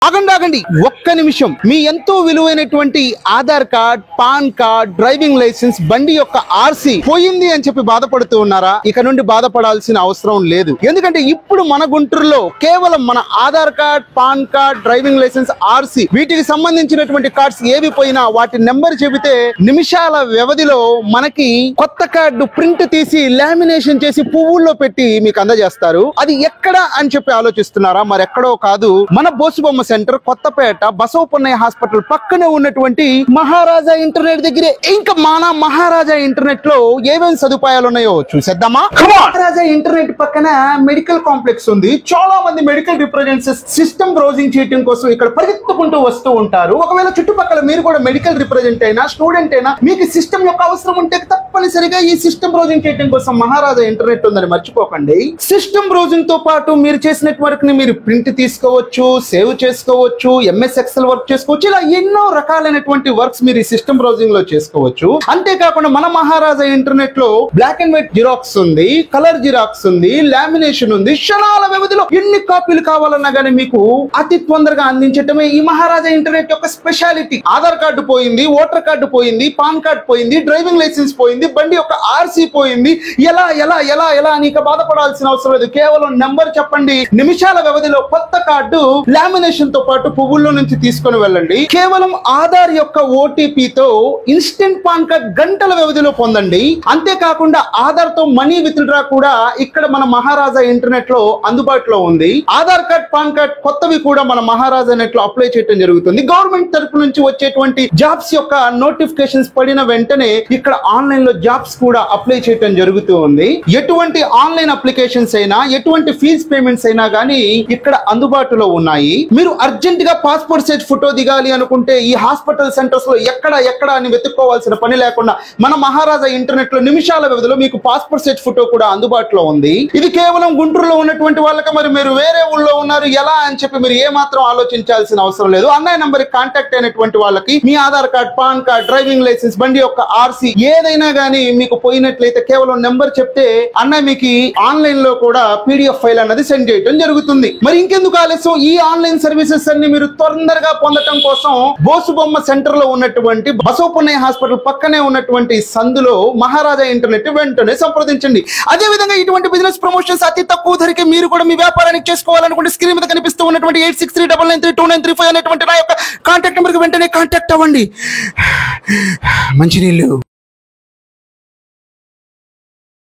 ఆగండి ఒక్క నిమిషం. మీ ఎంతో విలువైనటువంటి Aadhaar card, PAN card, driving licence, బండి యొక్క ఆర్సీ పోయింది అని చెప్పి బాధపడుతూ ఉన్నారా? ఇక నుండి బాధపడాల్సిన అవసరం లేదు. ఎందుకంటే ఇప్పుడు మన గుంటూరులో కేవలం మన Aadhaar card, PAN card, driving licence, RC వీటికి సంబంధించినటువంటి కార్డ్స్ ఏవి పోయినా వాటి నెంబర్ చెబితే నిమిషాల వ్యవధిలో మనకి కొత్త కార్డు ప్రింట్ తీసి లామినేషన్ చేసి పువ్వుల్లో పెట్టి మీకు అందజేస్తారు. అది ఎక్కడ అని చెప్పి ఆలోచిస్తున్నారా? మరెక్కడో కాదు, మన బోసుబొమ్మ సెంటర్, కొత్తపేట, బసవపున్నయ్య హాస్పిటల్ పక్కనే ఉన్నటువంటి మహారాజా ఇంటర్నెట్ దగ్గరే. ఇంకా మన మహారాజా ఇంటర్నెట్ లో ఏమేమి సదుపాయాలు ఉన్నాయో చూసేద్దామా. మహారాజా ఇంటర్నెట్ పక్కన మెడికల్ కాంప్లెక్స్ ఉంది. చాలా మంది మెడికల్ రిప్రజెంటేటివ్స్ సిస్టమ్ బ్రౌజింగ్ చేయడం కోసం ఇక్కడ పరిగెత్తుకుంటూ వస్తూ ఉంటారు. ఒకవేళ చుట్టుపక్కల మీరు కూడా మెడికల్ రిప్రజెంట్ అయినా, స్టూడెంట్ అయినా, మీకు సిస్టమ్ యొక్క అవసరం ఉంటే తప్పనిసరిగా ఈ సిస్టమ్ బ్రౌజింగ్ చేయడం కోసం మహారాజా ఇంటర్నెట్ ఉందని మర్చిపోకండి. సిస్టమ్ బ్రౌజింగ్ తో పాటు మీరు చేసిన వర్క్ ని మీరు ప్రింట్ తీసుకోవచ్చు, సేవ్ చేసుకోవచ్చు, ఎంఎస్ ఎక్సెల్ వర్క్ చేసుకోవచ్చు. ఇలా ఎన్నో రకాలైనటువంటి వర్క్స్ మీరు ఈ సిస్టమ్ బ్రౌజింగ్ లో చేసుకోవచ్చు. అంతేకాకుండా మన మహారాజా ఇంటర్నెట్ లో బ్లాక్ అండ్ వైట్ జిరాక్స్ ఉంది, కలర్ జిరాక్స్ ఉంది, లామినేషన్ ఉంది. క్షణాల వ్యవధిలో ఎన్ని కాపీలు కావాలన్నా గానీ మీకు అతి తొందరగా అందించటమే ఈ మహారాజా ఇంటర్నెట్ యొక్క స్పెషాలిటీ. ఆధార్ కార్డు పోయింది, ఓటర్ కార్డు పోయింది, పాన్ కార్డు పోయింది, డ్రైవింగ్ లైసెన్స్ పోయింది, బండి యొక్క ఆర్సీ పోయింది, ఎలా ఎలా ఎలా ఎలా అని ఇక బాధపడాల్సిన అవసరం లేదు. కేవలం నెంబర్ చెప్పండి, నిమిషాల వ్యవధిలో కొత్త కార్డు లామినేషన్ తో పాటు పువ్వుల్లో నుంచి తీసుకొని వెళ్ళండి. కేవలం ఆధార్ యొక్క ఓటీపీతో ఇన్స్టెంట్ పాన్ కార్డ్ గంటల వ్యవధిలో పొందండి. అంతేకాకుండా ఆధార్ తో మనీ విత్ డ్రా కూడా ఇక్కడ మన మహారాజా ఇంటర్నెట్ లో అందుబాటులో ఉంది. ఆధార్ కార్డ్, పాన్ కార్డ్ కొత్తవి కూడా మన మహారాజా నెట్ లో అప్లై చేయడం జరుగుతుంది. గవర్నమెంట్ తరపు నుంచి వచ్చేటువంటి జాబ్స్ యొక్క నోటిఫికేషన్స్ పడిన వెంటనే ఇక్కడ ఆన్లైన్ లో జాబ్స్ కూడా అప్లై చేయడం జరుగుతూ ఉంది. ఎటువంటి ఆన్లైన్ అప్లికేషన్స్ అయినా, ఎటువంటి ఫీజ్ పేమెంట్స్ అయినా గానీ ఇక్కడ అందుబాటులో ఉన్నాయి. మీరు అర్జెంట్ గా పాస్పోర్ట్ సైజ్ ఫోటో దిగాలి అనుకుంటే ఈ హాస్పిటల్ సెంటర్స్ లో ఎక్కడ అని వెతుక్కోవాల్సిన పని లేకుండా మన మహారాజా ఇంటర్నెట్ లో నిమిషాల వ్యవధిలో మీకు పాస్పోర్ట్ సైజ్ ఫోటో కూడా అందుబాటులో ఉంది. ఇది కేవలం గుంటూరులో ఉన్నటువంటి వాళ్ళకి. మరి మీరు వేరే ఊళ్ళో ఉన్నారు ఎలా అని చెప్పి మీరు ఏమాత్రం ఆలోచించాల్సిన అవసరం లేదు. అన్నయ్య నంబర్ కాంటాక్ట్ అయినటువంటి వాళ్ళకి మీ Aadhaar card, PAN card, driving licence, బండి యొక్క ఆర్సీ ఏదైనా గానీ మీకు పోయినట్లయితే కేవలం నెంబర్ చెప్తే అన్నయ్య మీకు ఆన్లైన్ లో కూడా పీడిఎఫ్ ఫైల్ అన్నది సెండ్ చేయడం జరుగుతుంది. మరి ఇంకెందుకు ఆలస్యం? ఈ ఆన్లైన్ సర్వీసెస్ అన్ని మీరు తొందరగా పొందడం కోసం బోసుబొమ్మ సెంటర్ లో ఉన్నటువంటి బసవపున్నయ్య హాస్పిటల్ పక్కనే ఉన్నటువంటి సందులో మహారాజా ఇంటర్నెట్ వెంటనే సంప్రదించండి. అదే విధంగా ఇటువంటి బిజినెస్ ప్రమోషన్స్ అతి తక్కువ ధరకే మీరు కూడా మీ వ్యాపారానికి చేసుకోవాలనుకుంటే స్క్రీన్ మీద కనిపిస్తూ ఉన్నటువంటి 8639932935 అనేటువంటి నా యొక్క కాంటాక్ట్ నెంబర్ కి వెంటనే కాంటాక్ట్ అవ్వండి. మంచినీళ్ళు.